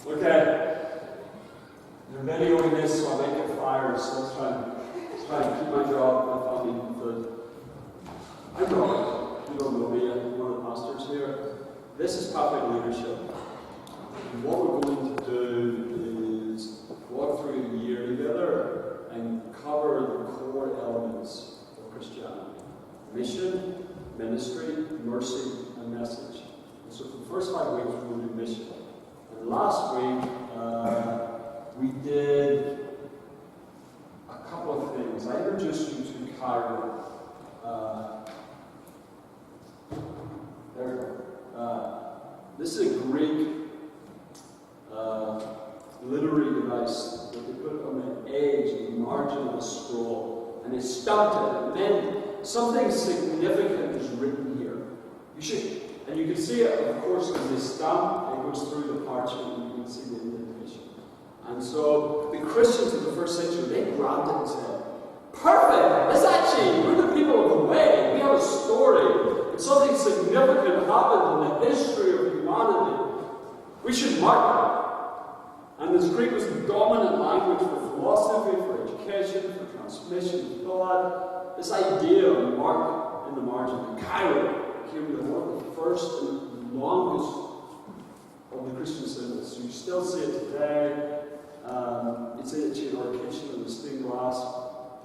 Okay. They're videoing this, so I might get fired, so let's try and keep my job, my family, food. I'm Robert. You don't know me, I'm one of the pastors here. This is Pathway Leadership. And what we're going to do is walk through a year together and cover the core elements of Christianity. Mission, ministry, mercy, and message. And so for the first 5 weeks, we're going to do mission. And last week, we did a couple of things. I introduced you to Cairo. There we go. This is a Greek literary device that they put on the edge, the margin of a scroll, and they stamped it. And then something significant is written here. You should, and you can see it, of course, when they stamp, it goes through the parchment, and you can see the indentation. And so the Christians of the first century, they grabbed it and said, perfect! This actually, we're the people of the way. We have a story. It's something significant happened in the history of humanity. We should mark it. And this Greek was the dominant language for philosophy, for education, for transmission of thought. This idea of mark in the margin. Cairo became one of the first and longest of the Christian symbols. So you still see it today. It's actually in our kitchen in the stained glass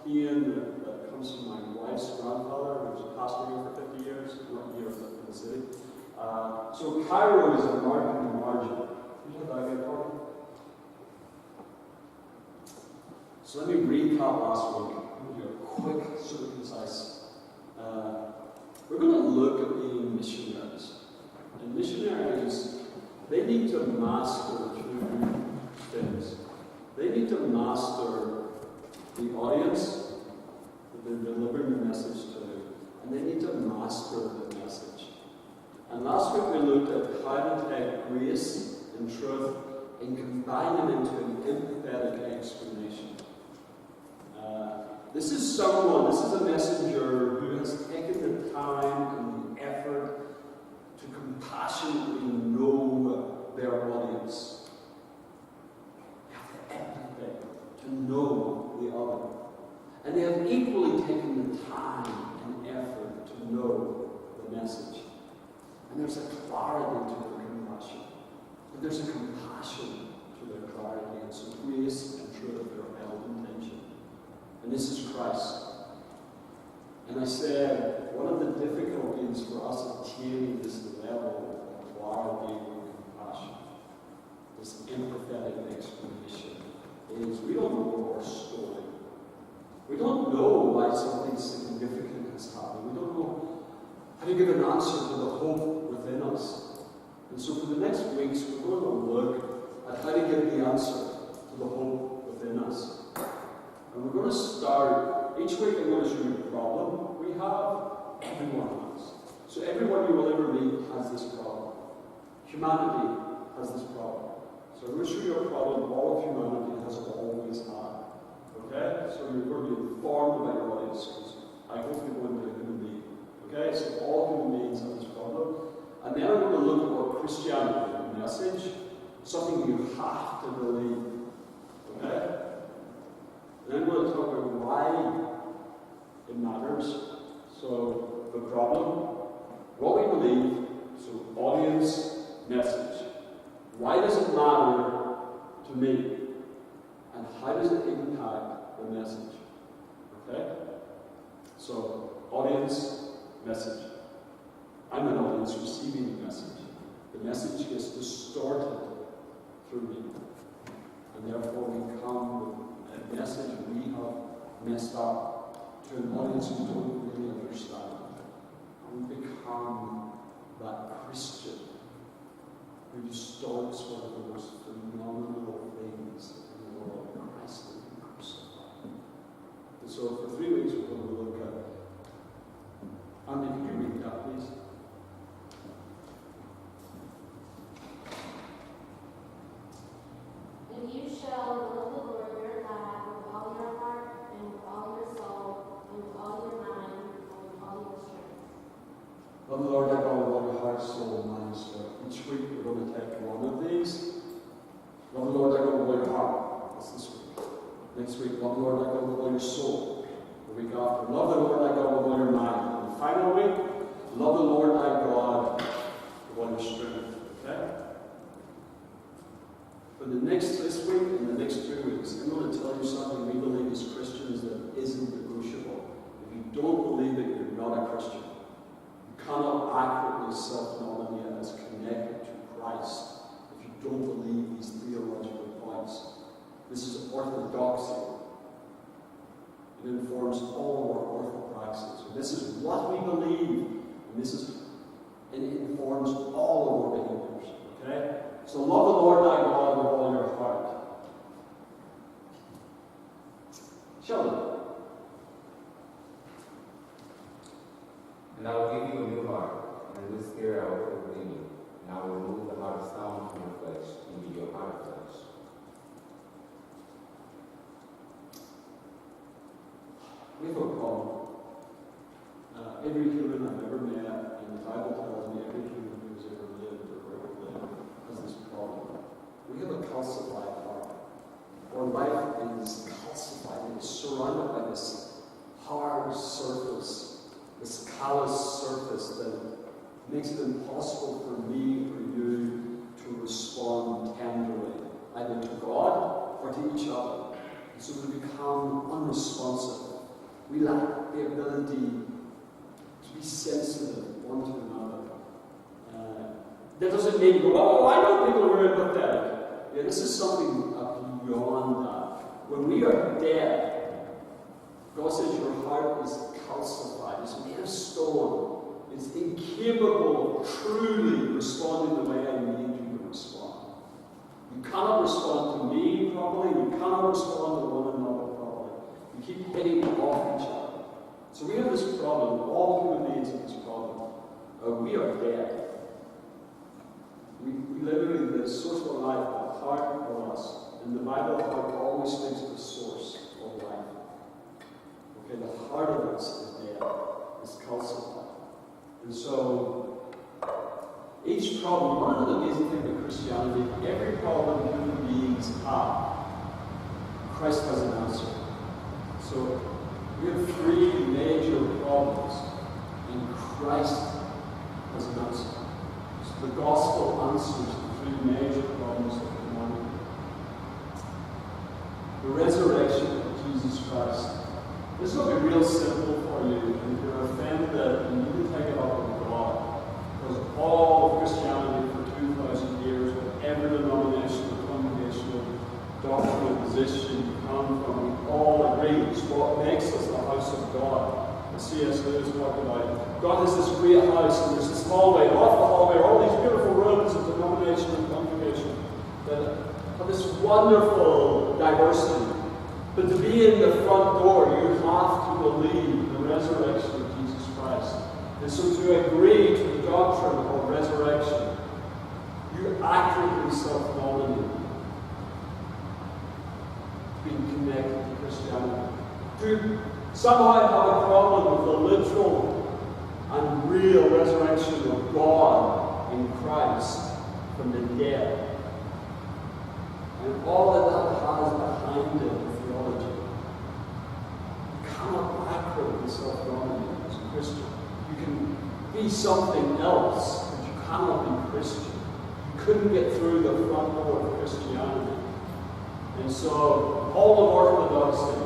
pane that comes from my wife's grandfather, who was a pastor here for 50 years, not here in the city. So Cairo is a mark in the margin. You know that again, Paul? So let me recap last week. I'm going to do a quick, sort of concise. We're going to look at being missionaries. And missionaries, they need to master 2 things. They need to master the audience that they're delivering the message to, and they need to master the message. And last week we looked at how to take grace and truth and combine them into an empathetic explanation. This is a messenger who has taken the time and the effort to compassionately know their audience. To know the other. And they have equally taken the time and effort to know the message. And there's a clarity to their compassion. And there's a compassion to their clarity. And some grace and truth are held in tension. And this is Christ. And I said, one of the difficulties for us attaining this level of clarity and compassion, this empathetic explanation, is we don't know our story. We don't know why something significant has happened. We don't know how to give an answer to the hope within us. And so for the next weeks, we're going to look at how to give the answer to the hope within us. And we're going to start, each week I'm going to show you a problem we have, everyone has. So everyone you will ever meet has this problem. Humanity has this problem. So I'm going to show you a problem all of humanity has always had. Okay? So you're going to be informed about your audience, because I hope you're going to be a human being. Okay? So all human beings have this problem. And then I'm going to look at what Christianity, the message, something you have to believe. Okay? And then we're going to talk about why it matters. So the problem, what we believe, so audience, message. Why does it matter to me? And how does it impact the message? Okay? So, audience, message. I'm an audience receiving the message. The message gets distorted through me. And therefore we come with a message we have messed up to an audience who don't really understand. And we become that Christian who distorts one of the most phenomenal things in the world, Christ and crucified. And so for 3 weeks we're going to look at, Andy, could you read that please? And you shall love the Lord your God with all your heart, and with all your soul, and with all your mind, and with all your strength. Love the Lord thy God with all your heart, soul, mind, and spirit. Each week we're going to take one of these week, love the Lord thy God with all your soul. The week after, love the Lord thy God with all your mind. And the final week, love the Lord thy God with all your strength. Okay? For this week and the next 2 weeks, I'm going to tell you something we believe as Christians that isn't negotiable. If you don't believe it, you're not a Christian. You cannot accurately self-nominate as connected to Christ if you don't believe these theological points. This is orthodoxy. It informs all of our orthopraxy. So this is what we believe, and it informs all of our behaviors. Okay? So love the Lord thy God with all your heart. Sheldon. And I will give you a new heart, and a new spirit I will put within you. And I will remove the heart of stone from your flesh, and give you a heart of flesh. We have a problem. Every human I've ever met, and the Bible tells me every human who's ever lived or ever lived has this problem. We have a calcified heart. Our life is calcified. It's surrounded by this hard surface, this callous surface that makes it impossible for me or you to respond tenderly, either to God or to each other. And so we become unresponsive. We lack the ability to be sensitive one to another. That doesn't mean go, oh, I know people who are empathetic. Yeah, this is something beyond that. When we are dead, God says your heart is calcified, it's made of stone, it's incapable of truly responding the way I need you to respond. You cannot respond to me properly, you cannot respond to one another properly. You keep hitting off each other. So we have this problem, all human beings have this problem. We are dead. We literally, the source of our life, the heart of us. And the Bible, the heart always speaks of the source of life. Okay, the heart of us is dead. It's calcified. And so, each problem, one of the amazing things with Christianity, every problem human beings have, Christ has an answer. So, we have three major problems, and Christ has an answer. So the gospel answers the three major problems of humanity. The resurrection of Jesus Christ. This is going to be real simple for you, and if you're offended, you need to take it up with God. Because all of Christianity for 2,000 years, whatever denominational, congregational, doctrinal position you come from, we all agree it's what makes us the house of God. As C.S. Lewis talked about, God has this great house, and there's this hallway, and off the hallway are all these beautiful rooms of denomination and congregation that have this wonderful diversity. But to be in the front door, you have to believe the resurrection of Jesus Christ. And so to agree to the doctrine of resurrection, you accurately self-nominate being connected to Christianity. To somehow have a problem with the literal and real resurrection of God in Christ from the dead. And all that has behind it, theology. You cannot accurately self-nominate as a Christian. You can be something else, but you cannot be Christian. You couldn't get through the front door of Christianity. And so, all of Orthodoxy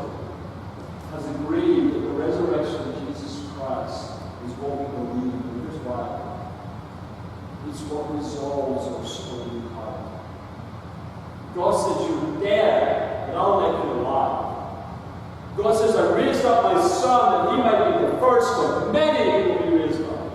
has agreed that the resurrection of Jesus Christ is what we believe. And here's why. It's what resolves our stony heart. God says, you're dead, but I'll make you alive. God says, I raised up my son that he might be the first of many who will be raised up.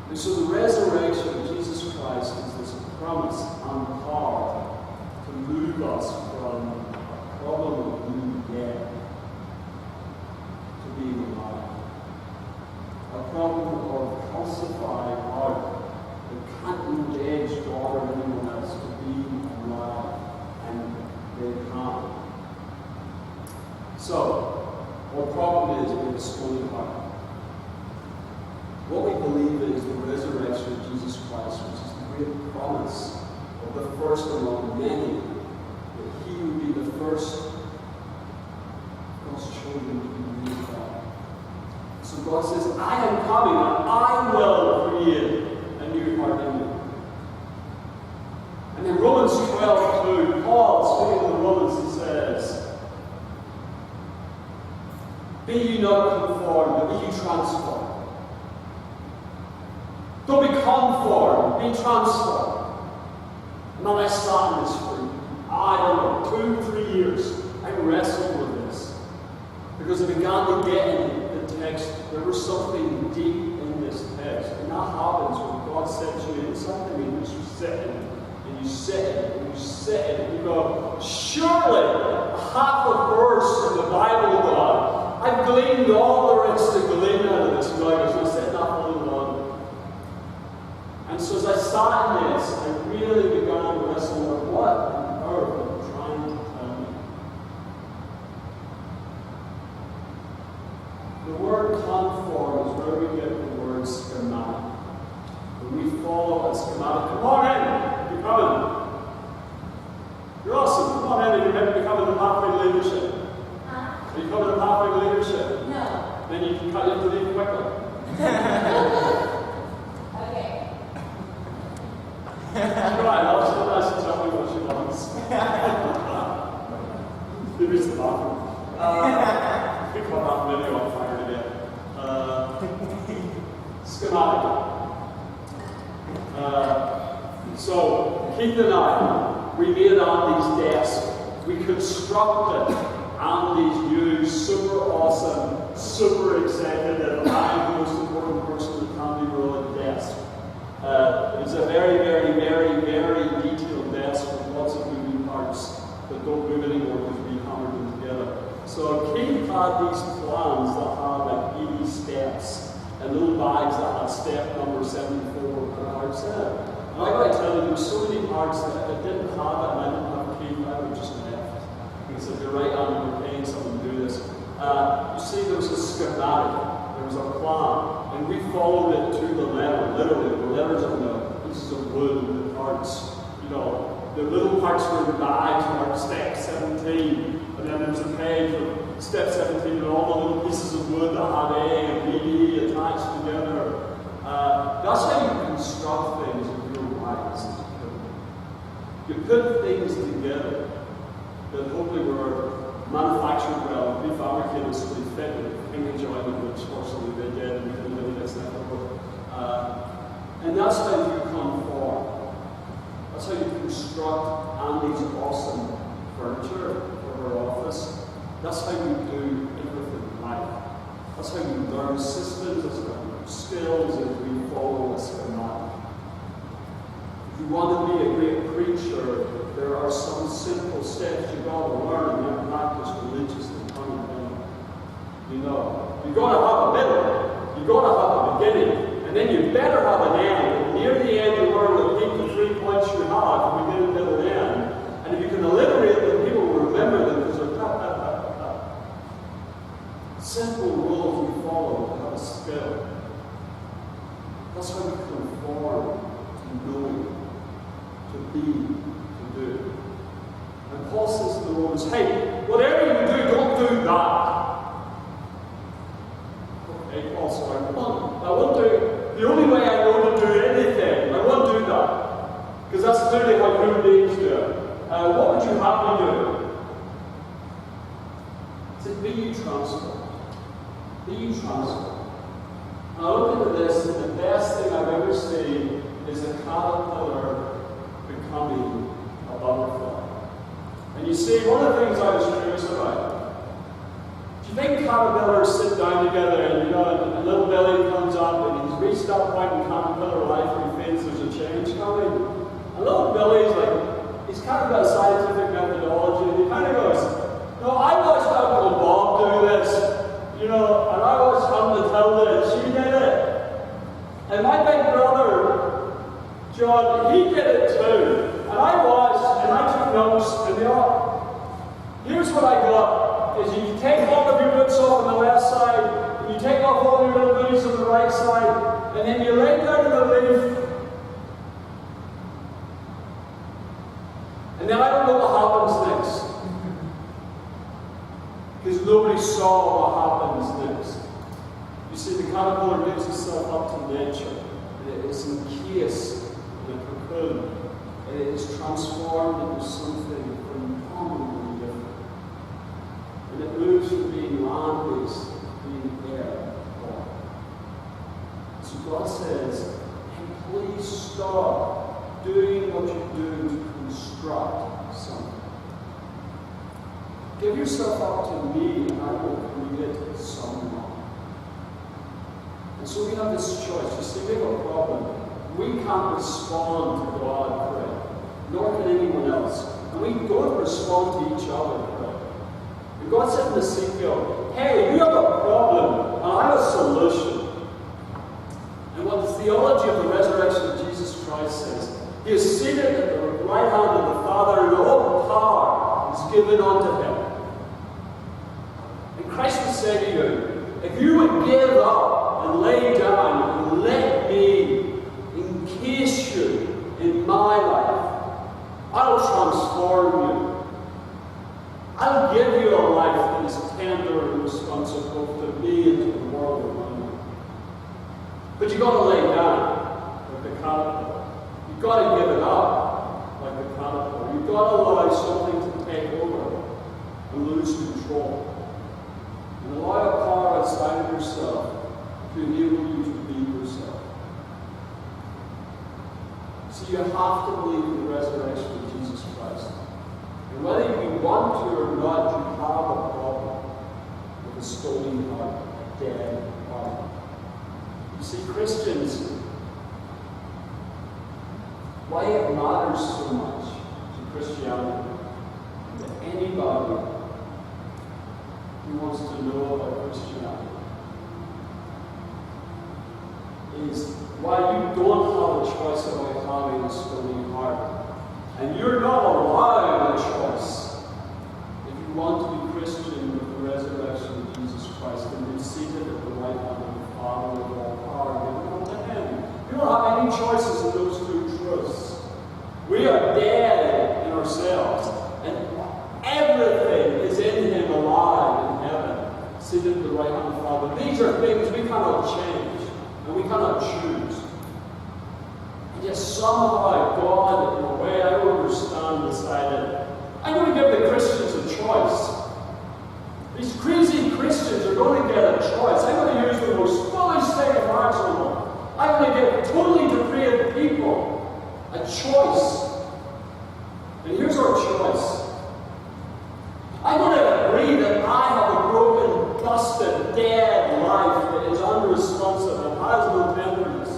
And so the resurrection of Jesus Christ is this promise and power to move us from a problem of being dead to being alive. A problem of calcified heart that can't engage God or anyone else to be alive, and they can't. So, our problem is with a stony heart. What we believe is the resurrection of Jesus Christ, which is the great promise of the first among many that he would be the first of God's children to be made God. So God says, I am coming and I will create a new heart in you. And in Romans 12:2, Paul, speaking to the Romans, he says, be ye not conformed, but be ye transformed. Don't be conformed, be transformed. And then I started this for, I don't know, 2-3 years. I wrestled with this. Because I began to get in the text. There was something deep in this text. And that happens when God sets you in something in which you sit in. And you sit in it, and you sit in it. And you go, surely half a verse in the Bible, God, I've gleaned all there is to glean out of this. And God goes, I said that one long. And so as I sat in this, I really began to wrestle with what on earth I'm trying to tell me. The word conform is where we get the word schematic. When we follow a schematic, come on in, you're coming. You're awesome, come on in and you're becoming the pathway leadership. Are you coming to pathway leadership? No. Then you can cut into leave quickly. Okay. Right, I'll just nice and tell me what she wants. Maybe it's the bathroom. We caught that video on fire today. Schematic. So, Keith and I, we made on these desks. We constructed on these new, super awesome, super excited that I'm the most important person in the family row at the desk. It's a very, very, very, very detailed desk with lots of moving parts that don't move anymore because we hammered them together. So Keith had these plans that had like 80 steps and little bags that had step number 74 per hard set. And I gotta tell you, there were so many parts that I didn't have it and I didn't have Keith, I would just left. He said, you're right, Andy, we're paying someone to do this. You see, there was a schematic, there was a plan, and we followed it to the letter, literally, the letters on the pieces of wood and the parts. You know, the little parts were the bags, like step 17, and then there was a page of step 17 and all the little pieces of wood that had A and B attached together. That's how you construct things with your minds. You put things together that hopefully were manufactured well, prefabricated so they fit with pink enjoyment, which fortunately they did, and we didn't really mix that up. And that's how you conform. That's how you construct Andy's awesome furniture for her office. That's how you do everything in life. That's how you learn systems, that's how you learn skills, as we follow a schematic. If you want to be a great preacher, there are some simple steps you've got to learn and practice religiously. You know, you've got to have a middle, you've got to have a beginning, and then you better have an end. And near the end, you learn the peak the 3 points you have, beginning, middle, and end. And if you can alliterate them, people will remember them because they're simple rules you follow to have a skill. That's how you conform to knowing, to be, to do. And Paul says to the Romans, hey, whatever you do, don't do that. Okay, Paul says, I won't do, the only way I know to do anything, I won't do that. Because that's clearly how human beings do it. What would you have me do? He said, be ye transformed. Be ye transformed. And I look into this, and the best thing I've ever seen is a caterpillar becoming a butterfly. And you see, one of the things I was curious about, do you think caterpillars sit down together and, you know, a little belly comes up and he's reached that point in caterpillar life where he feels there's a change coming? A little belly's like, he's kind of got a scientific methodology and he kind of goes, no, I watched Uncle Bob do this. You know, and I always come to tell that she did it. And my big brother, John, he did it too. And I watched, and I took notes, and they all, here's what I got, is you take all of your boots off on the left side, and you take off all your little booties on the right side, and then you lay down in the leaf. And then I don't know what happens because nobody saw what happens next. You see, the caterpillar gives itself up to nature. It is encased in a cocoon. And it is transformed into something phenomenally different. And it moves from being land-based to being air-borne. So God says, hey, please stop doing what you're doing to construct something. Give yourself up to me, and I will create someone. And so we have this choice. You see, we have a problem. We can't respond to God prayer, nor can anyone else. And we don't respond to each other prayer. And God said to Ezekiel, hey, you have a problem, and I have a solution. And what the theology of the resurrection of Jesus Christ says, He is seated at the right hand of the Father, and all power is given unto Him. And Christ would say to you, if you would give up and lay down and let me encase you in my life, I'll transform you. I'll give you a life that is tender and responsive both to me and to the world around you. But you've got to lay down like the caterpillar. You've got to give it up like the caterpillar. You've got to allow something to take over and lose control. And allow a power outside of yourself to enable you to be yourself. So you have to believe in the resurrection of Jesus Christ. And whether you want to or not, you have a problem with a stony heart, a dead heart. You see, Christians, why it matters so much to Christianity, to anybody who wants to know about Christianity, is why you don't have a choice about having a stony heart. And you're not allowed a choice if you want to be Christian with the resurrection of Jesus Christ and be seated at the right hand of the Father with all power given unto Him. You don't have any choices in those two truths. We are dead in ourselves, and everything is in Him alive in heaven, seated at the right hand of the Father. These are things we cannot change, and we cannot choose. And yet somehow God, in a way I don't understand, decided, I'm going to give the Christians a choice. These crazy Christians are going to get a choice. I'm going to use the most foolish state of hearts on them. I'm going to give totally depraved people a choice. And here's our choice. I'm going to agree that I have a broken, busted, dead life that is unresponsive and has no tenderness,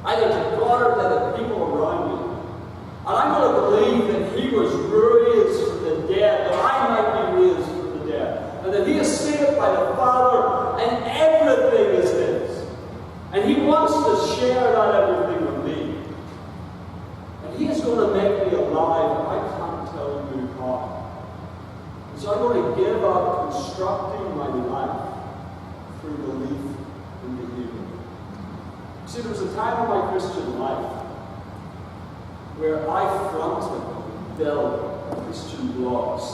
either to God or to the people around me. And I'm going to believe that He was raised from the dead, that I might be raised from the dead, and that He is seated by the Father, and everything is His. And He wants to share that everything with me. And He is going to make me alive, and I can't tell you how. So I'm going to give up constructing my life through belief in behavior. See, there was a time in my Christian life where I fronted, built Christian blogs,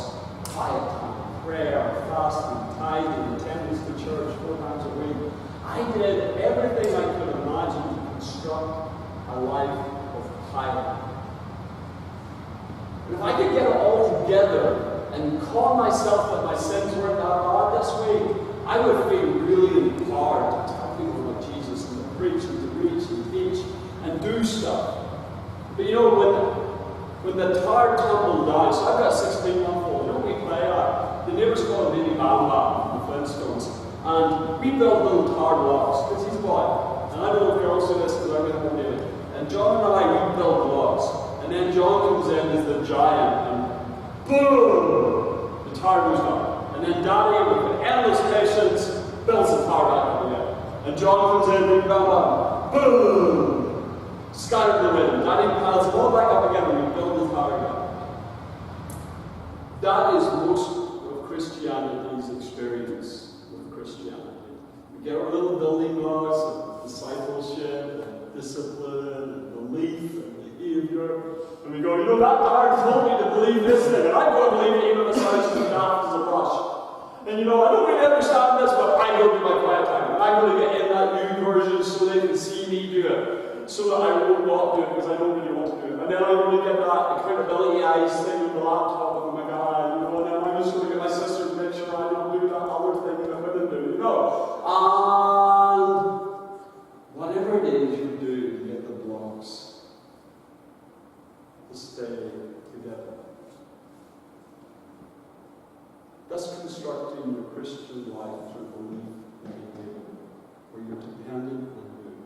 quiet time, prayer, fasting, tithing, attendance to church 4 times a week. I did everything I could imagine to construct a life of piety. And if I could get it all together and call myself that my sins weren't that bad this week, I would feel really empowered to tell people about Jesus and to preach and to reach and teach and do stuff. But you know, when the tower tumbled down, so I've got a 16-month-old, you know what we play at? The neighbours call him Baby Bam Bam from the Flintstones. And we built little tower blocks, because he's boy. And I don't know if you're also this, because I'm going to do it. And John and I, we built blocks. And then John comes in as the giant, and boom! The tower goes down. And then Daddy, with endless patience, builds the tower back up again. And John comes in, Baby Bam Bam, boom! Scattered the wind. Daddy piles it all back up again, and we build the tower again. That is most of Christianity's experience with Christianity. We get our little building blocks of discipleship, and discipline, and belief, and behavior, and we go, that tower told me to believe this thing, and I'm going to believe it even if it sounds as daft as a brush. And you know, I don't really understand this, but I go to my quiet time. I'm going to get in that new version so they can see me do it. So that I will not do it because I don't really want to do it. And then I'm going to get that accountability eyes thing on the laptop with my guy, you know, and then I'm just going to get my sister to make sure I don't do that other thing that women do, you know. And whatever it is you do to get the blocks to stay together. Thus constructing your Christian life through belief and behavior, where you're dependent on Him.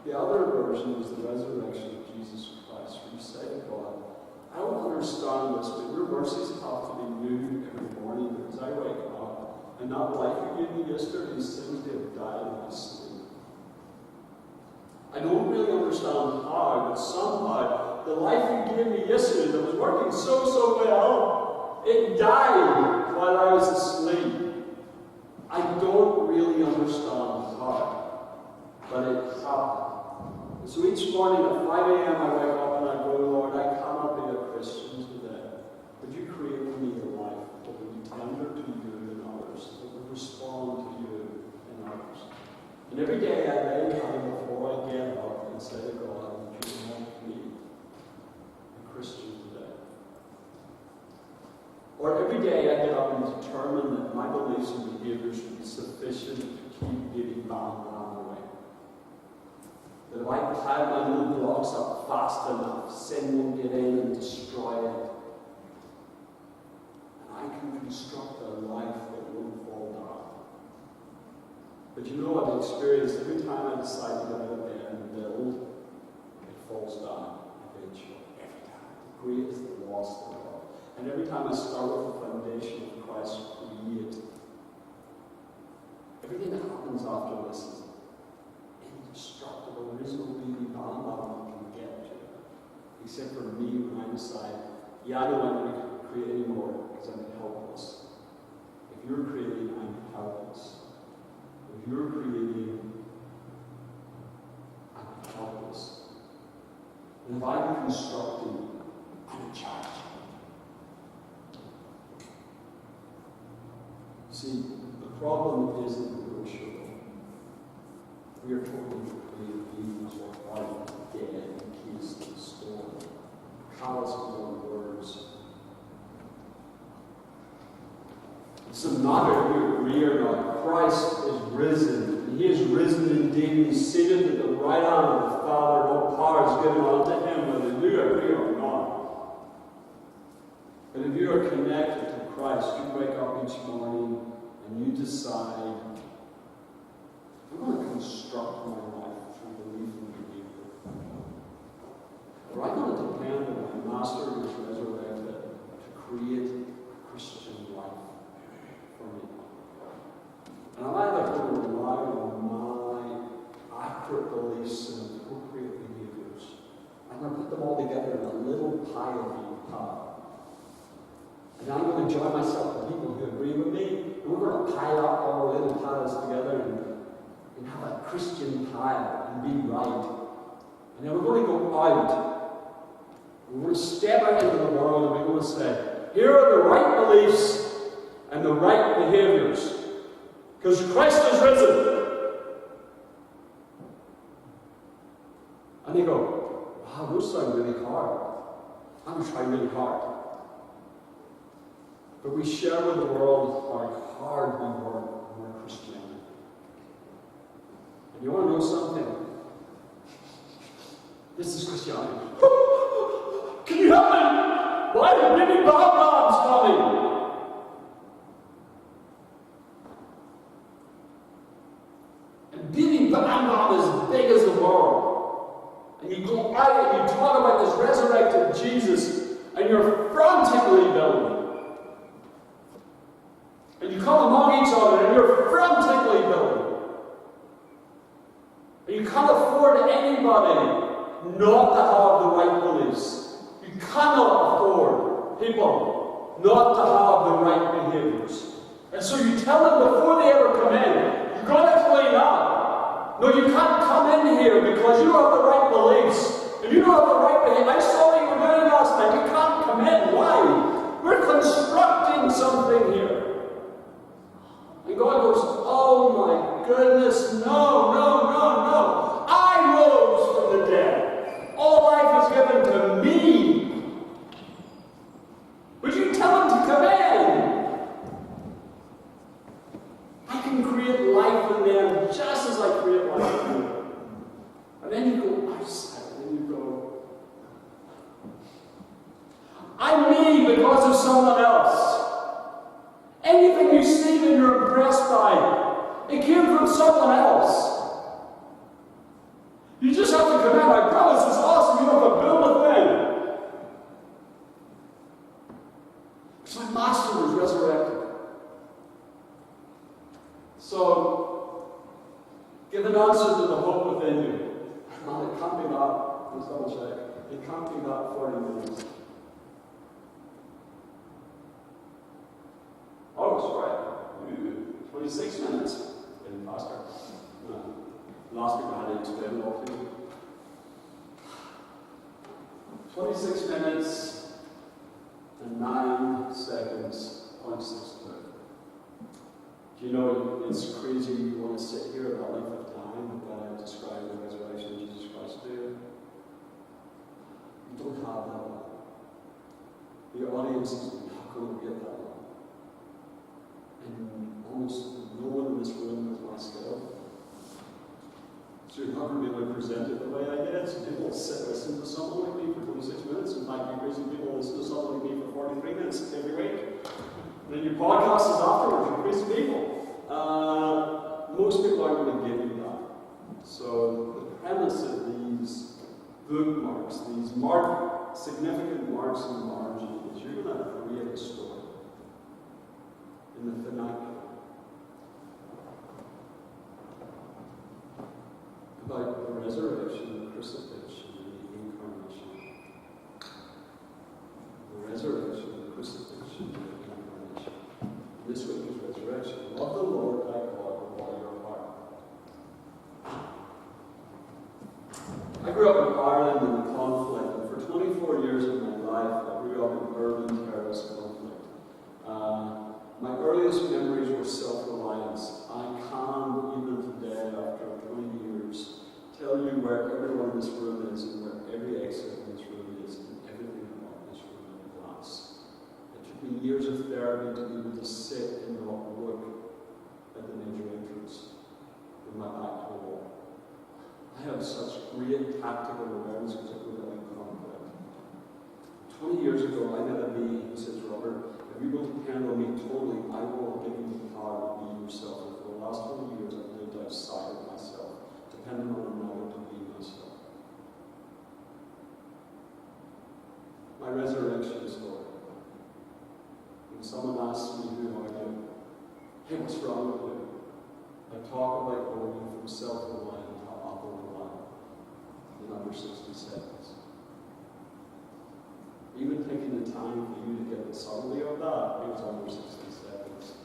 The other version is the resurrection of Jesus Christ, where you say to God, I don't understand this, but your mercies have to be new every morning as I wake up. And that life you gave me yesterday seems to have died in my sleep. I don't really understand how, but somehow the life you gave me yesterday that was working so well, it died while I was asleep. I don't really understand how, but it happened. So each morning at 5 a.m. I wake up and I go, Lord, I cannot be a Christian today. Would you create in me a life that would be tender to you and others, that would respond to you and others. And every day I lay down before I get up and say to God, would you make me a Christian today? Or every day I get up and determine that my beliefs and behaviors would be sufficient to keep getting bound down the way. That if I pile my little blocks up fast enough, sin won't get in and destroy it. And I can construct a life that won't fall down. But you know, I've experienced every time I decide to get out of bed and build, it falls down eventually. Every time. The great is the loss thereof. And every time I start with the foundation of Christ create, everything that happens after this is indestructible. There is no beauty bound that we can get to. Except for me when I decide, I don't want to create anymore because I'm helpless. If you're creating, I'm helpless. If you're creating, I'm helpless. And if I'm constructing, I'm in charge. See, the problem isn't negotiable. We are totally created beings or are dead in case of the storm. Callous beyond words. It doesn't matter if you agree or not. Christ is risen. And He is risen indeed. He's seated at the right hand of the Father. All power is given unto Him, whether you agree or not. But if you are connected to Christ, you wake up each morning and you decide, I'm going to construct my life through belief and behavior. Or I'm going to depend on my Master who is resurrected to create a Christian life for me. And I'm either going to rely on my accurate beliefs and appropriate behaviors. I'm going to put them all together in a little pile. And I'm going to join myself with people who agree with me. And we're going to pile up all our little piles together and have a Christian pile and be right. And then we're going to go out. We're going to step out into the world and we're going to say, here are the right beliefs and the right behaviors. Because Christ is risen. And they go, wow, those sound really hard. I'm going to try really hard. But we share with the world how hard we work in our Christianity. And you want to know something? This is Christianity. Can you help me? Why are many Bob-Bombs coming? And Billy Bob-Bomb is as big as the world. And you go out and you talk about this resurrected Jesus, and you're frantically building. And you come among each other and you're frantically building. And you can't afford anybody not to have the right beliefs. You cannot afford people not to have the right behaviors. And so you tell them before they ever come in, you're going to clean up. No, you can't come in here because you don't have the right beliefs. If you don't have the right behavior, I saw what you were doing last night. You can't come in. Why? We're constructing side, and you go, I'm me because of someone else. Anything you see that you're impressed by, it came from someone else. You just have to come out, my God, this is awesome, you have to build a thing. Because my master was resurrected. So, give an answer to the hope within you. And it can't be that, let's double check, it can't be that 40 minutes. Oh, sorry. 26 minutes. Getting faster. No. Last week I had to explain it all to you. 26 minutes and 9 seconds, 0.62. Do you know it's crazy you want to sit here about length of time when I describe the resurrection of Jesus Christ to you? You don't have that long. Your audience is not going to get that long. And almost no one in this room has my skill. So you're not going to be able to present it the way I did. So people listen to someone like me for 26 minutes. In fact, you crazy people listen to someone like me for 43 minutes every week. And then your podcast is afterwards, you're crazy people. Most people aren't going to give you that. So the premise of these bookmarks, these significant marks in the margin, is you're going to create a story. In the vernacular about the resurrection, the crucifixion, and the incarnation. The resurrection, the crucifixion, and the incarnation. And this week is resurrection. Love the Lord thy God with all your heart. I grew up in Ireland in the conflict, and for 24 years of my life, I grew up in urban terrorist conflict. My earliest memories were self-reliance. I can, even today, after 20 years, tell you where everyone in this room is and where every exit in this room is and everything about this room at a glance. It took me years of therapy to be able to sit and not look at the major entrance with my back to the wall. I have such great tactical awareness because I grew up in conflict. 20 years ago, I met a lady who says, Robert, if you will depend on me totally, I will give you the power to be yourself. And for the last 20 years, I've lived outside of myself, depending on another to be myself. My resurrection story. When someone asks me who are you, hey, what's wrong with you? I talk about going from self-reliant to other-reliant in under 60 seconds. Even taking the time for you to get the subtlety of that, it was under 60 seconds.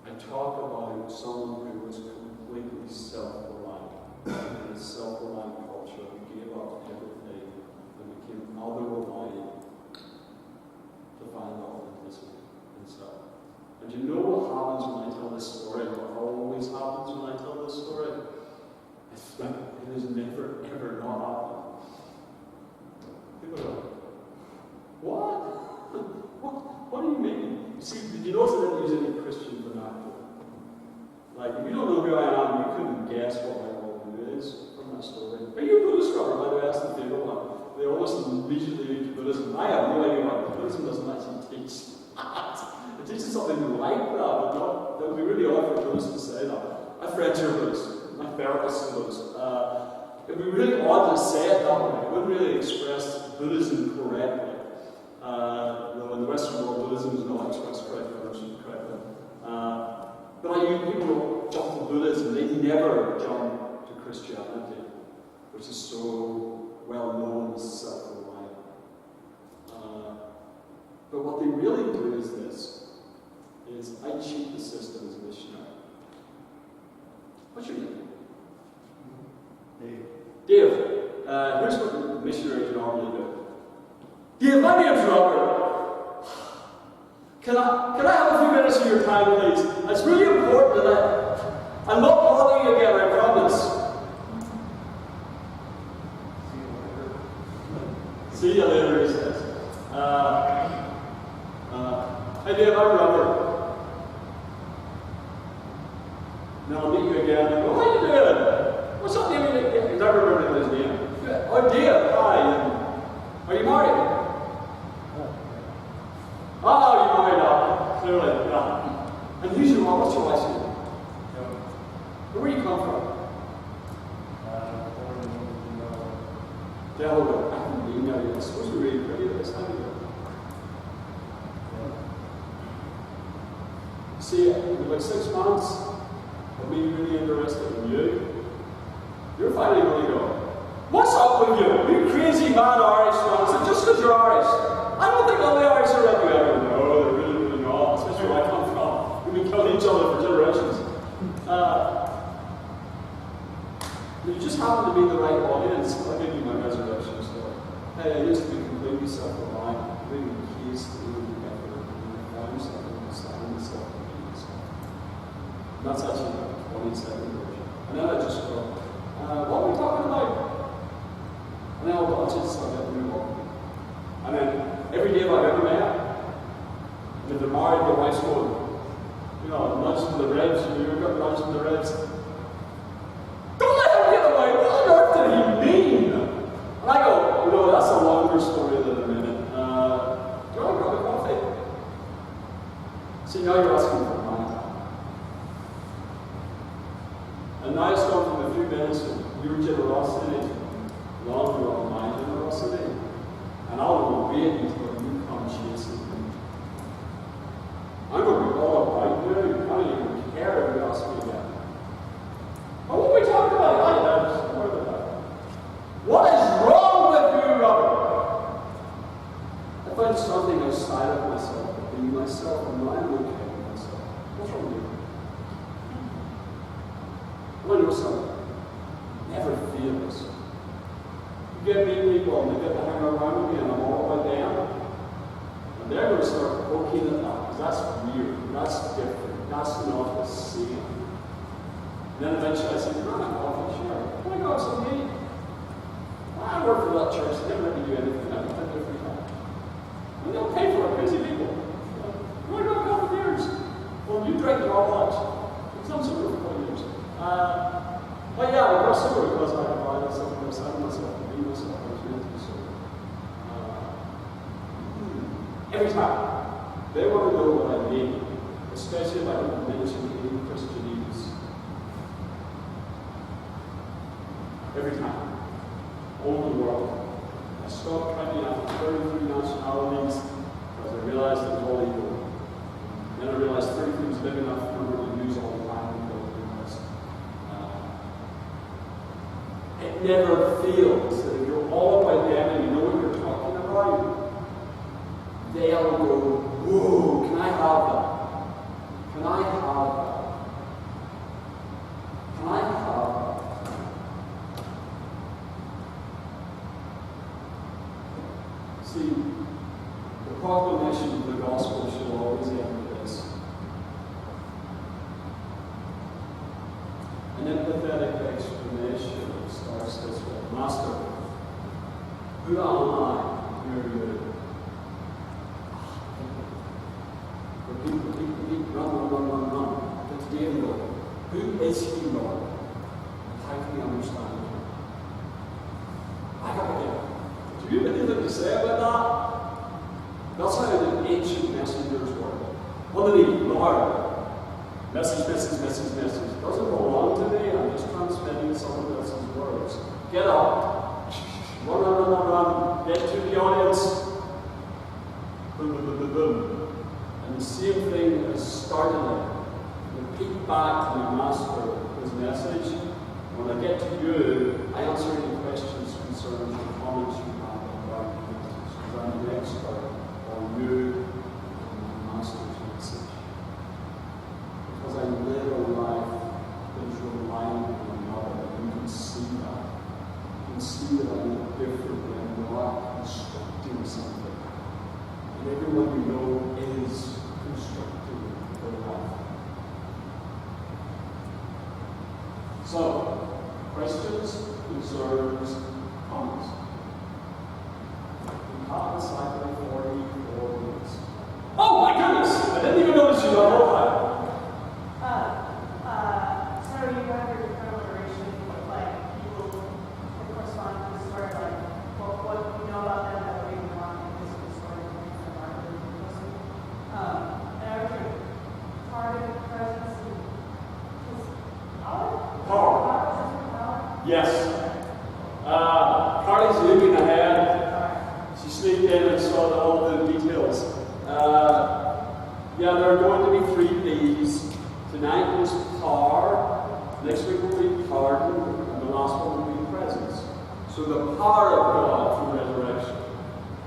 I talk about someone who was completely self-reliant. In a self-reliant culture, who gave up everything and became other-reliant to find authenticity in self. And you know what happens when I tell this story, what always happens when I tell this story? It's like it has never, ever not happened. People are like, what do you mean? See, did you notice I didn't use any Christian vernacular? Like, if you don't know who I am, you couldn't guess what my worldview is from that story. Are you a Buddhist, Robert? By the way, that's the favorite one. They almost immediately lead to Buddhism. I have no idea what Buddhism doesn't actually teach that. It teaches something like that, but not, that would be really odd for Buddhists to say that. I have friends who are Buddhists. My therapist is Buddhist. It would be really odd to say it that way. It wouldn't really express Buddhism correctly. In the Western world, Buddhism is not expressed correctly. But people jump to Buddhism, they never jump to Christianity, which is so well known as self-reliant. But what they really do is this, is I cheat the system as a missionary. What's your name? Dave. Here's what the missionaries normally do. Dave, my name's Robert. Can I have a few minutes of your time, please? It's really important that I'm not bothering you again, I promise. See you later, he says. Hey Dave, I'm Robert. Then I'll meet you again. I go, how you doing? What's up, David? Because I remember his name. Oh dear, hi. Are you married? Oh, you're married now. Clearly, yeah. And who's your mom? What's your wife's name? Where do you come from? Delaware. I haven't been there yet. I suppose you're really pretty this time of year. See, in about 6 months, I'll be really interested in you. You're finally going to go, what's up with you? You crazy mad Irish man. Is it just because you're Irish? I don't think all the Irish are like you. No, they're really, really not. Especially where I come from. We've been killing each other for generations. You just happen to be the right audience. I'll give you my resurrection story. Hey, I used to be completely self-reliant, really keys to doing effort, and I found myself understanding myself and being myself. And that's actually the 22nd version. And then I just go, what are we talking about? And then I'll watch it, so I get to move on. And then every day I've ever met, and if they're married, their wife's going, you know, nudging the ribs, and you've got nudging the ribs. Don't let him get away! What on earth did he mean? And I go, you know, that's a longer story than a minute. Do you want to grab a coffee? See, now you're asking for my time. And now it's gone from a few minutes of your generosity to longer on my generosity. And I'll wait until you come chasing me. I'm going to be all about you. I don't even care if you ask me again. But what are we talking about? What is wrong with you, Robert? I find something outside of myself, being myself, and I'm okay with myself. What's wrong with you? I want to know something. Never feels. You get me people, and they get to hang around me, and I'm all about them. And they're going to start poking at that, because that's weird, that's different, that's not the same. And then eventually I said, you're not a coffee share. Oh my God, so me. I work for that church, they never let me do anything. I don't have free time. And they'll pay for it, crazy people. Oh my God, a couple of years. Well, you drank it all lunch. It's not sober for 4 years. But yeah, I got sober because I provided something outside of myself to be myself. I was meant to be sober. Every time. They want to know what I mean, especially if I don't mention any Christianese. Every time. All over the world. I stopped counting after 33 nationalities because I realized it was all equal. Then I realized 33 was big enough for me to use all the time because it never feels that if you're all about them and you know what you're talking about, they'll go, whoa, can I have that? Can I have that? Can I have that? See, the proclamation of the gospel should always end with this. An empathetic explanation starts this way. Master, who am I? Who are you? Repeat, run. But today we go, who is he, Lord? How can we understand him? I got it. Do you have anything to say about that? That's how the ancient messengers were. On the knee, Lord. Message. Doesn't belong to me. I'm just transmitting someone else's words. Get up. Run. Get to the audience. Boom. And the same thing as started it. Repeat back to my master his message. When I get to you, I answer any questions, concerns, or comments you have about the message. Because I'm the expert on you and my master's message. Because I live a life that is relying on another. You can see that. You can see that I live differently. I'm not constructing something. And everyone you know is constructing their life. So, questions, concerns, comments. We taught the cycle 44 weeks. Oh my goodness! I didn't even notice you the whole time. So you have your declaration, like people that correspond to the story, like saw all the details. Yeah, there are going to be 3 P's. Tonight was power, next week will be pardon, and the last one will be presence. So the power of God through resurrection,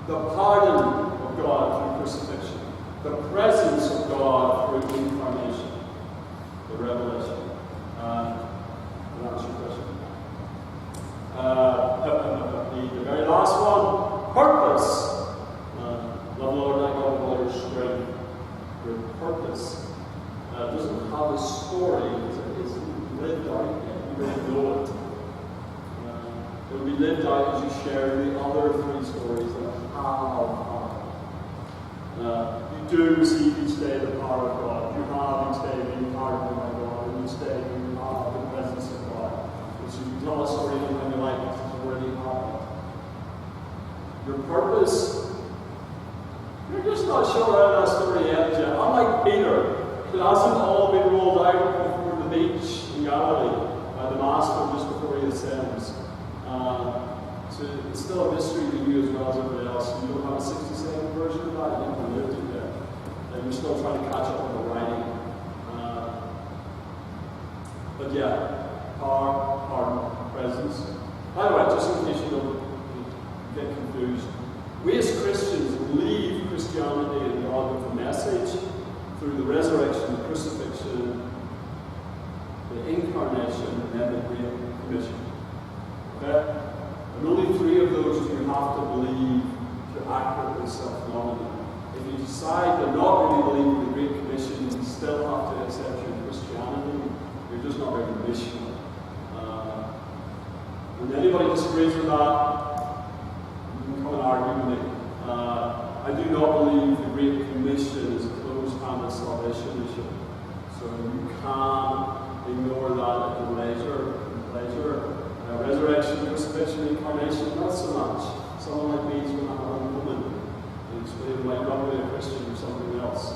the pardon of God through crucifixion, the presence of God through incarnation, the revelation. That's your question. The very last one, purpose. Love, Lord, thy God, with all your strength. Your purpose doesn't have a story. It's lived out yet. You don't know it. It will be lived out as you share the other 3 stories that have. You do receive each day the power of God. You have each day being pardoned by God, and each day you have the presence of God. Which you can tell a story anytime you like, because it's already happened. Your purpose, you're just not sure how that story ends yet. Unlike Peter, it hasn't all been rolled out before the beach in Galilee by the Master just before he ascends. So it's still a mystery to you as well as everybody else. You don't have a 60-second version of that, you haven't lived it yet. And you're still trying to catch up on the writing. But yeah, power, pardon, presence. By the way, just in case you don't get confused, we as Christians leave Christianity and God with a message through the resurrection, the crucifixion, the incarnation, and then the Great Commission. Okay? And only 3 of those do you have to believe to accurately self-know them. If you decide to not really believe in the Great Commission, you still have to accept your Christianity. You're just not very missional. When anybody disagrees with that, you can come and argue with me. I do not believe the Great Commission is a closed-handed salvation issue. So you can't ignore that at your leisure. Resurrection, crucifixion, incarnation, not so much. Someone like me is going to have a woman and explain why you're not really a Christian or something else.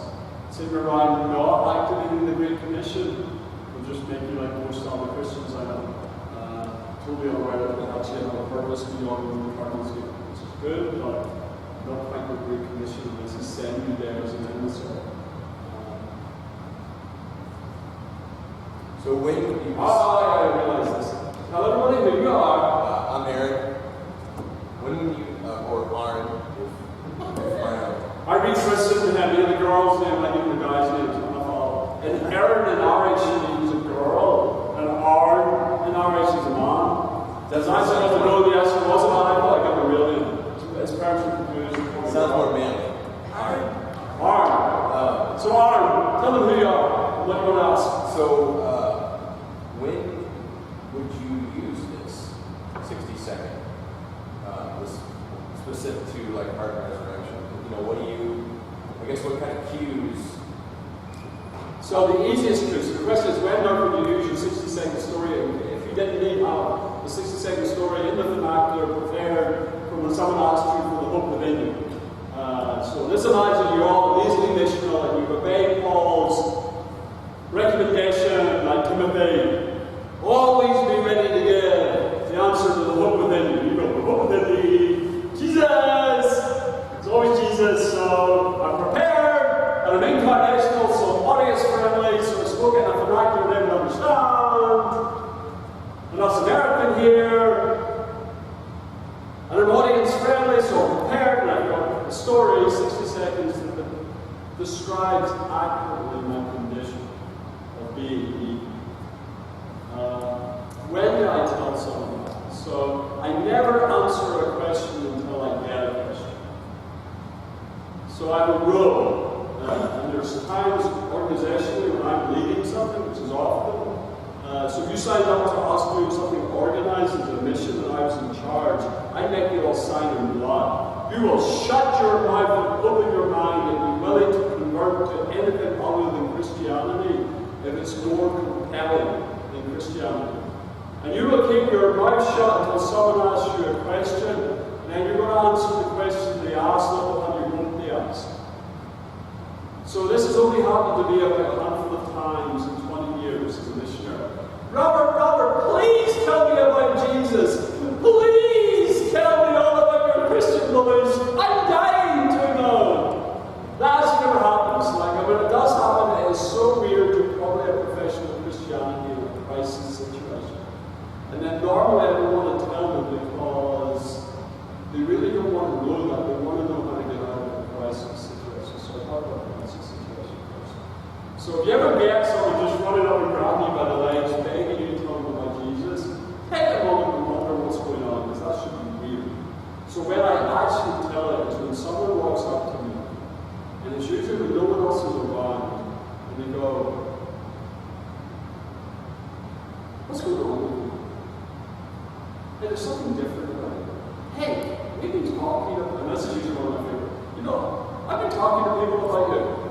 Sitting around not activating the Great Commission will just make you like most other Christians I know. Totally unaware that we actually have a purpose beyond the incarnation, which is good, but not quite the Great Commission unless He sent you there as an emissary. So when you I realize this. Tell everybody who you are. I'm Aaron. When you or Aaron, if I read Christian and have the girl's name, I need the guy's name to my follow. And Aaron in RH is a girl, and Aaron in RH is a man. Does I say to know the answer was a man? I thought I got the real name. His parents were confused. sounds more manly. Aaron. So Aaron, tell them who you are. What do you want to ask? So when would you use this 60-second, this specific to like heart and resurrection? You know, what do you? I guess what kind of cues? So the easiest cues. The question is, when would you use your 60-second story? If you didn't need a 60-second story in the vernacular prepared from when someone asked you for the hope within you. So let's imagine you're all easily missional and you obey Paul's recommendation, like Timothy. Always be ready to give the answer to the hope within you. You go, the hope within me, Jesus! It's always Jesus, so I'm prepared, and I'm incarnational, so audience friendly, so I spoke in a vernacular they would understand. Enough American here, and I'm audience friendly, so I'm prepared, and I've got a story, 60 seconds, that describes accurately my condition of being evil. When do I tell someone that? So I never answer a question until I get a question. So I have a rule, and there's times organizationally when I'm leading something, which is often. So if you signed up to us doing something organized as a mission and I was in charge, I make you all sign in blood. You will shut your mouth and open your mind and be willing to convert to anything other than Christianity if it's more compelling than Christianity. And you will keep your mouth shut until someone asks you a question, and then you're going to answer the question they asked, not the one you won't be asked. So this has only happened to me about a handful of times in 20 years as a missionary. Robert, please tell me about Jesus. Please tell me all about your Christian beliefs. I'm dying if you ever get someone just running up and grabbing you by the legs, begging you to tell them about Jesus, take a moment and wonder what's going on, because that should be weird. So when I actually tell it, is when someone walks up to me, and it's usually when no one else is around, and they go, what's going on with you? And there's something different about it. Hey, we've been talking, and this is usually one of my favorite. You know, I've been talking to people about you.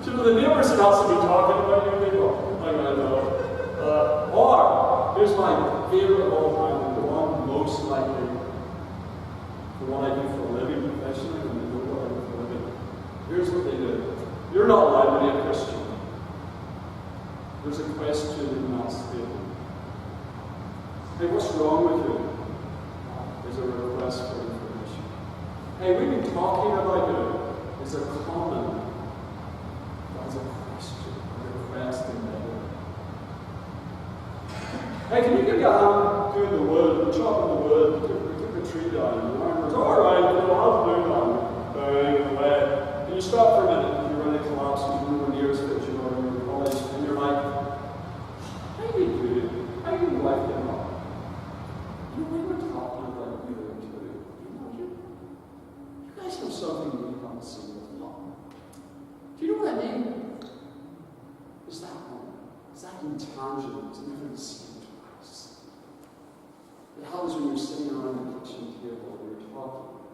So the neighbors and else have been talking about you, and they go, I know. Or, here's my favorite of all time, and the one most likely, the one I do for a living professionally, and they know what I do for a living. Here's what they do. You're not allowed to be a Christian. There's a question in that statement. Hey, what's wrong with you? There's a request for information. Hey, we've been talking about you. It's a comment. That's a question, a request in there. Hey, can you give me a hand doing the wood, chopping the wood? We took the tree down. And the goes, all right, I'll do that. Bang, away. And you stop for a minute, and you're ready to collapse, and you're nowhere near as fit, you know, when you're in college, and you're like, how are you doing? How are you life getting on? You know, we were talking about you too. You know, you guys have something we haven't seen before. Do you know what I mean? It's that one. It's that intangible. It's never the same twice. It happens when you're sitting around the kitchen table and you're talking.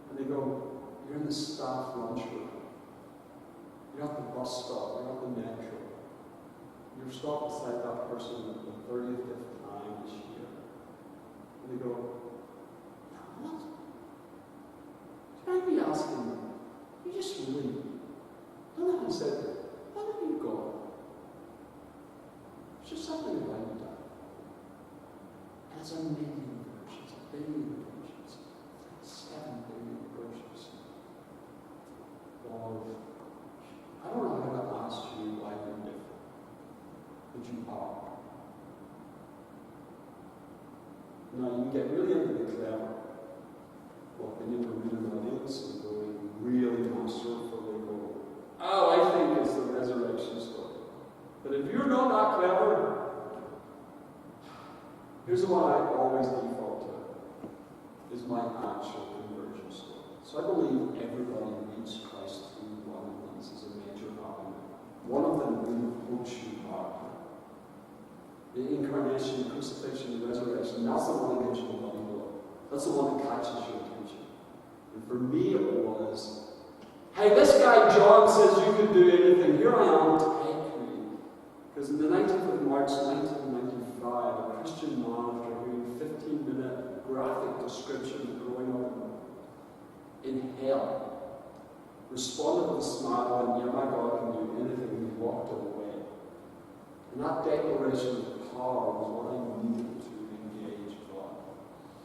And they go, you're in the staff lunchroom. You're at the bus stop. You're at the metro. You're stopped beside that person at the 30th time this year. And they go, what? Should I be asking them? You just really don't have to say, what have you got? It's just something about that. And it's a million versions, a billion versions, 7 billion versions. Of, I don't know how to ask you why you're different, but you are. Now, you can get really into the clever, walking into a real audience and going really masterfully go, oh, I think it's the resurrection story. But if you're not that clever, here's the one I always default to, is my actual conversion story. So I believe everybody meets Christ through one of these as a major argument. One of them being the Hochschuh argument. The incarnation, the crucifixion, the resurrection, that's the one that gets you the money blow. That's the one that catches your attention. And for me it was, hey, this guy John says you can do anything. Here I am to take me. Because in the 19th of March 1995, a Christian man, after hearing 15-minute graphic description of growing up in hell, responded with a smile and, yeah, my God can do anything, and he walked away. And that declaration of power was what I needed to engage God.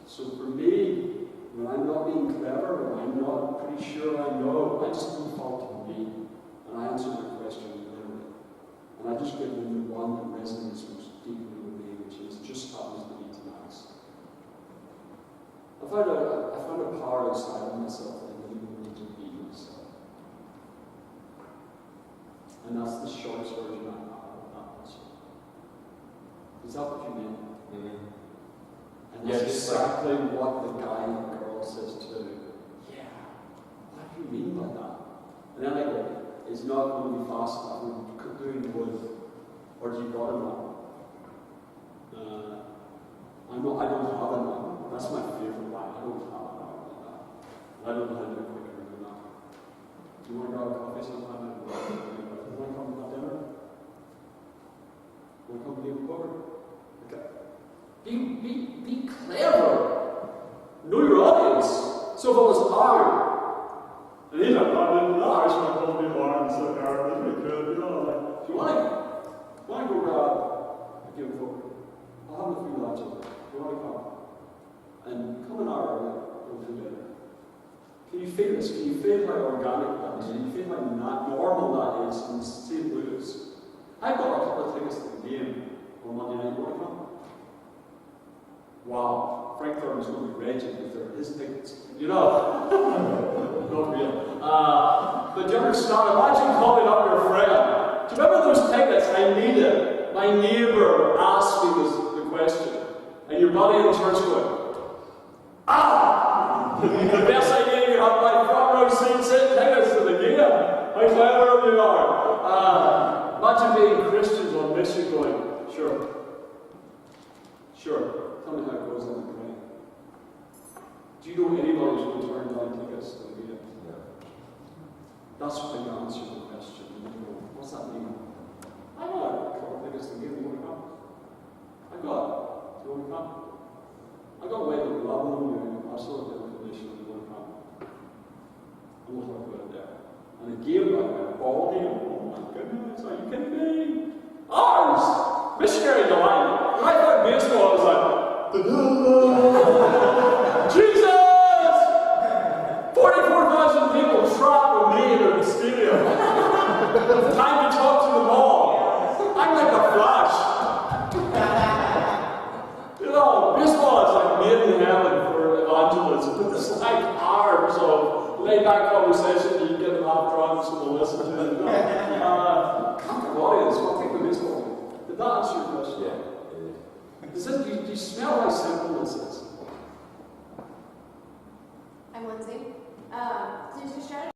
So for me, when I'm not being clever, when I'm not pretty sure I know, I just default to me. And I answer the question literally. And I just give them the one that resonates most deeply with me, which is just happens to be tonight. I found a power outside of myself that enabled me to be myself. And that's the shortest version I have of that answer. Is that what you mean? Mm-hmm. And that's exactly what the guy and girl says too. Yeah, what do you mean by that? And then I go, it's not going to be fast enough, we're doing wood. Or do you got enough? I don't have enough. That's my favorite line. I don't have enough like that. I don't know how to do it quicker than that. Do you want to grab a coffee sometime? Do you want to come to dinner? Want to come to the poker? Okay. Be clever. Know your audience. So if it was hard, and he's like, I didn't know, I just want to call me hard and so hard, that'd be good, you know, like, if you want to go grab a game of poker, I'll have a few lads over there. You want to come? And come an hour early, we'll do dinner. Can you feel this? Can you feel how organic that is? Can you feel how normal that is in St. Louis? I've got a couple of tickets to the game on Monday night. You want to come? Wow, Frank Thurman's going to be raging with his tickets. You know, not real. But you understand, imagine calling up your friend. Do you I need it. My neighbor asked me the question. And your buddy in church going, ah! The best idea you have my front row seat, sit tickets to the game. How clever you are. Imagine being Christians on mission going, sure. Sure. Tell me how it goes on the train. Do you know anybody who's going to turn down tickets to the game? That's how you answer the question. You know, what's that mean? I got a couple of tickets to the game. You want to come? I got it. Do you want to come? I got away with loving you. I saw the information. You want to come? And we'll talk about it there. And a game like that, all game. Oh my goodness, are you kidding me? Ours! Missionary delight. When I thought baseball, I was like, Jesus! 44,000 people trapped with me in the stadium. Time to talk to them all. I'm like a flash. You know, baseball is like made in heaven for evangelism. It's like hours of laid back conversation. You can get them off drunk so they'll listen to it. Comfortable audience. What think of baseball? Did that answer your question? Yeah. Do you smell how simple this is? I'm Lindsay. Since your strategy